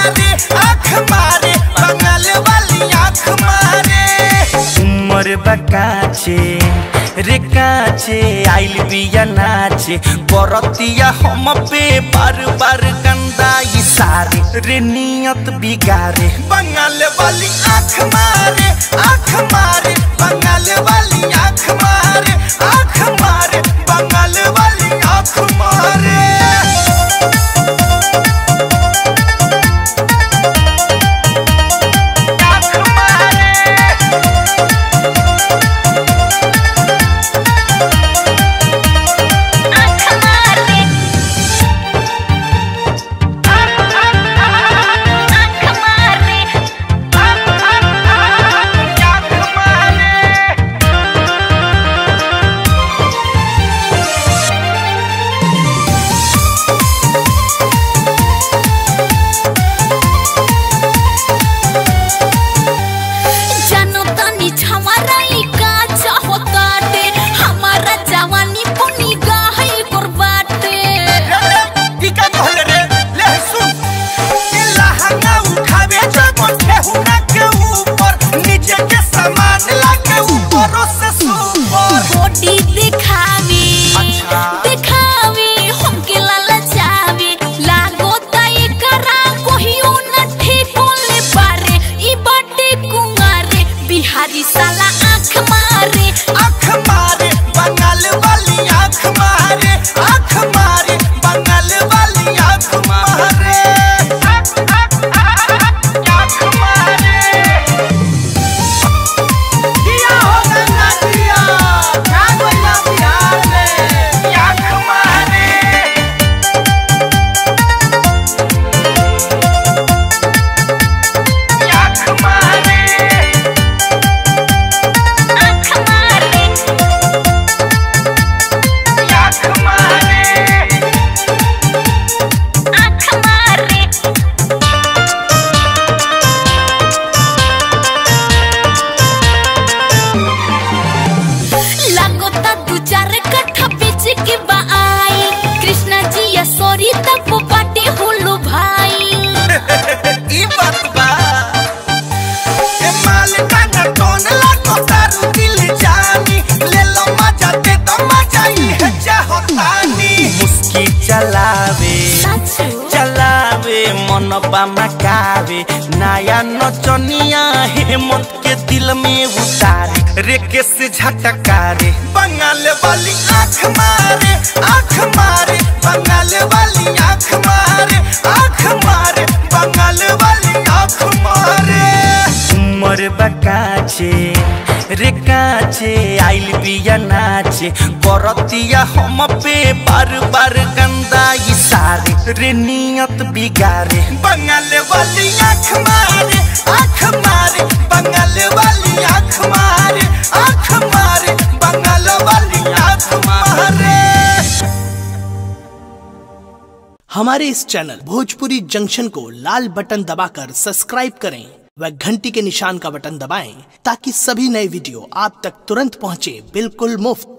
मारे आँख मारे बंगाल वाली आँख मारे। उमर बकाचे रे काचे आइल बिया नाचे बरतिया हम पे बार बार गंदा इशारे रे नियत बिगारे बंगाल वाली आँख मारे बंगाल वाली आँख मारे बंगाल वाली आँख मारे। चलावे मन मकावे नया नचनिया हेमंत के दिल में उतारे रे केस झटकारे बंगाल वाली आँख मारे बंगाल वाली आँख मारे बंगाल वाली आँख मारे। उमर बकाचे रे काचे आइल बिया नाचे बरतिया हम पे बार बार गंदा इशारे रे नियत बिगारे बंगाल वाली आँख मारे बंगाल वाली आँख मारे बंगाल वाली आँख मारे। हमारे इस चैनल भोजपुरी जंक्शन को लाल बटन दबाकर सब्सक्राइब करें व घंटी के निशान का बटन दबाएं ताकि सभी नए वीडियो आप तक तुरंत पहुंचे बिल्कुल मुफ्त।